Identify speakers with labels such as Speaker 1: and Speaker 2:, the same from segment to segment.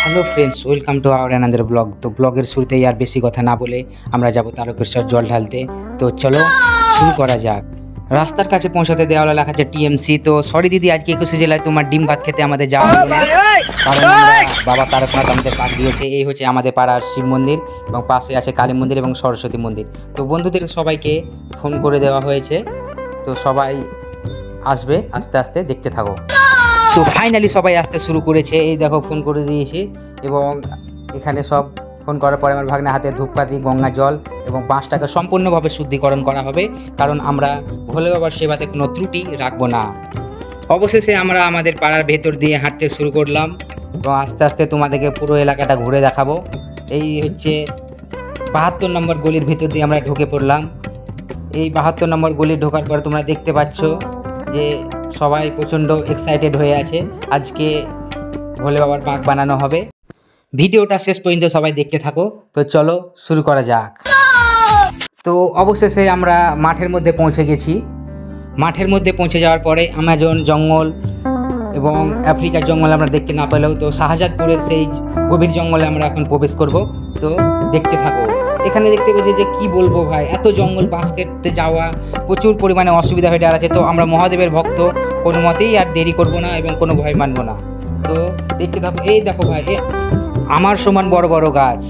Speaker 1: Hello friends, welcome to our another blog. তো ব্লগের শুরুতেই আর বেশি কথা না বলে আমরা যাব তারকেশ্বর জল ঢালতে। তো চলো শুরু করা যাক। রাস্তার কাছে পৌঁছাতে দেওয়ালে লেখা আছে টিএমসি। তো সরি দিদি, আজকে 21শে জেলায় তোমার ডিম ভাত খেতে আমাদের যাওয়া হলো না, কারণ আমরা বাবা তারকনাথ আমাদের ডাক দিয়েছে। এই হচ্ছে আমাদের পাড়ার শিব মন্দির এবং পাশে আছে কালী মন্দির এবং সরস্বতী মন্দির। তো বন্ধুদের সবাইকে ফোন করে দেওয়া হয়েছে, তো সবাই আসবে আস্তে আস্তে, দেখতে থাকো। তো ফাইনালি সবাই আসতে শুরু করেছে। এই দেখো ফোন করে দিয়েছে এবং এখানে সব ফোন করার পরে আমার ভাগ্নে হাতে ধূপকাঠি, গঙ্গা জল এবং বাঁশটাকে সম্পূর্ণভাবে শুদ্ধিকরণ করা হবে, কারণ আমরা ভোলে বাবার সেবাতে কোনো ত্রুটি রাখবো না। অবশেষে আমরা আমাদের পাড়ার ভেতর দিয়ে হাঁটতে শুরু করলাম এবং আস্তে আস্তে তোমাদেরকে পুরো এলাকাটা ঘুরে দেখাবো। এই হচ্ছে 72 নম্বর গলির ভেতর দিয়ে আমরা ঢুকে পড়লাম। এই 72 নম্বর গলি ঢোকার পর তোমরা দেখতে পাচ্ছ যে সবাই প্রচণ্ড এক্সাইটেড হয়ে আছে। আজকে ভোলে বাবার পাক বানানো হবে। ভিডিওটা শেষ পর্যন্ত সবাই দেখতে থাকো। তো চলো শুরু করা যাক। তো অবশেষে আমরা মাঠের মধ্যে পৌঁছে গেছি। মাঠের মধ্যে পৌঁছে যাওয়ার পরে অ্যামাজন জঙ্গল এবং আফ্রিকার জঙ্গল আমরা দেখতে না পেলেও, তো শাহজাদপুরের সেই গভীর জঙ্গলে আমরা এখন প্রবেশ করব। তো দেখতে থাকো। এখানে দেখতে পেয়েছি যে কি বলবো ভাই, এত জঙ্গল, বাস কেটে যাওয়া প্রচুর পরিমাণে অসুবিধা হয়ে দাঁড়াচ্ছে। তো আমরা মহাদেবের ভক্ত, কোনো মতেই আর দেরি করব না এবং কোনো ভয় মানবো না। তো দেখতে থাকো। এই দেখো ভাই, আমার সমান বড় বড় গাছ।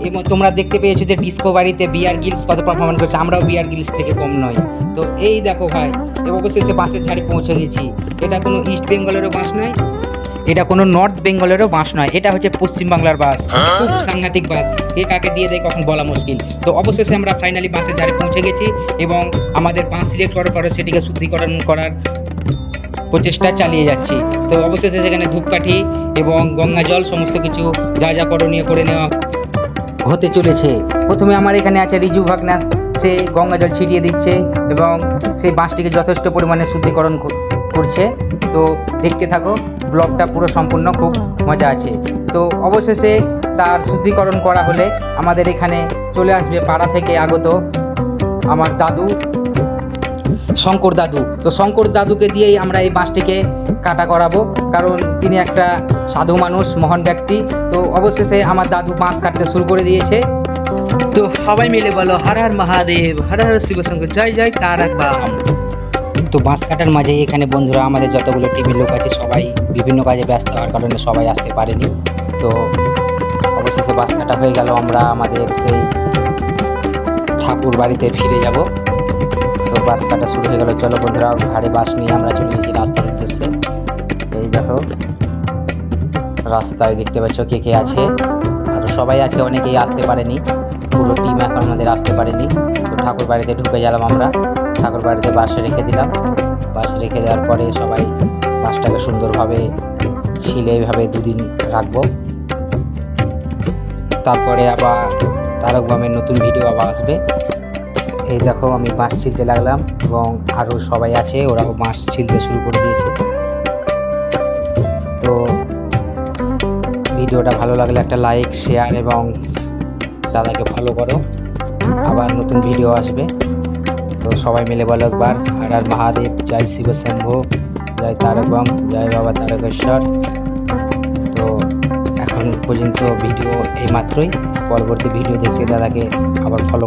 Speaker 1: এবং তোমরা দেখতে পেয়েছো যে ডিসকভারিতে বিয়ার গিলস কত পারফরমেন্স করেছে, আমরাও বিয়ার গিলস থেকে কম নই। তো এই দেখো ভাই, অবশেষে বাসের ঝাড়ে পৌঁছে গেছি। এটা কোনো ইস্ট বেঙ্গলেরও বাস নয়, এটা কোনো নর্থ বেঙ্গলেরও বাস নয়, এটা হচ্ছে পশ্চিমবাংলার বাস। খুব সাংঘাতিক বাস, কে কাকে দিয়ে দেয় কখন বলা মুশকিল। তো অবশেষে আমরা ফাইনালি বাসের ঝাড়ে পৌঁছে গেছি এবং আমাদের বাস সিলেক্ট করার পরে সেটিকে শুদ্ধিকরণ করার প্রচেষ্টা চালিয়ে যাচ্ছি। তো অবশেষে সেখানে ধূপকাঠি এবং গঙ্গা জল সমস্ত কিছু যা যা করণীয় করে নেওয়া হতে চলেছে। প্রথমে আমার এখানে আছে রিজু ভাগনা, সে গঙ্গা জল ছিটিয়ে দিচ্ছে এবং সেই বাঁশটিকে যথেষ্ট পরিমাণে শুদ্ধিকরণ করছে। তো দেখতে থাকো, ব্লগটা পুরো সম্পূর্ণ, খুব মজা আছে। তো অবশেষে তার শুদ্ধিকরণ করা হলে আমাদের এখানে চলে আসবে পাড়া থেকে আগত আমার দাদু, শঙ্কর দাদু। তো শঙ্কর দাদুকে দিয়েই আমরা এই বাঁশটিকে কাটা করাবো, কারণ তিনি একটা সাধু মানুষ, মহান ব্যক্তি। তো অবশেষে আমার দাদু বাঁশ কাটতে শুরু করে দিয়েছে। তো সবাই মিলে বলো হর হর মহাদেব, হর হর শিবশঙ্কর, জয় জয় তারক বাম। তো বাঁশ কাটার মাঝে এখানে বন্ধুরা আমাদের যতগুলো টিমের লোক আছে সবাই বিভিন্ন কাজে ব্যস্ত হওয়ার কারণে সবাই আসতে পারেনি। তো অবশেষে বাঁশ কাটা হয়ে গেল, আমরা আমাদের সেই ঠাকুর বাড়িতে ফিরে যাব। তো বাস কাটা শুরু হয়ে গেল। চলো বন্ধুরা, ঘাড়ে বাস নিয়ে আমরা চলে গেছি রাস্তার উদ্দেশ্যে। এই দেখো রাস্তায় দেখতে পাচ্ছ কে কে আছে, আর সবাই আছে, অনেকেই আসতে পারেনি, পুরো টিম এখন আমাদের আসতে পারেনি। তো ঠাকুর বাড়িতে ঢুকে গেলাম আমরা, ঠাকুর বাড়িতে বাস রেখে দিলাম। বাস রেখে দেওয়ার পরে সবাই বাসটাকে সুন্দরভাবে ছিলে এইভাবে 2 দিন রাখবো। তারপরে আবার তারক বামের নতুন ভিডিও আবার আসবে। এই দেখো আমি বাঁশ ছিলতে লাগলাম এবং আরও সবাই আছে, ওরাও বাঁশ ছিলতে শুরু করে দিয়েছে। তো ভিডিওটা ভালো লাগলে একটা লাইক, শেয়ার এবং দাদাকে ফলো করো। আবার নতুন ভিডিও আসবে। তো সবাই মিলে বলো একবার হর হর মহাদেব, জয় শিব শম্ভু, জয় তারক বাম, জয় বাবা তারকেশ্বর। তো এখন পর্যন্ত ভিডিও এই মাত্রই, পরবর্তী ভিডিও দেখতে দাদাকে আবার ফলো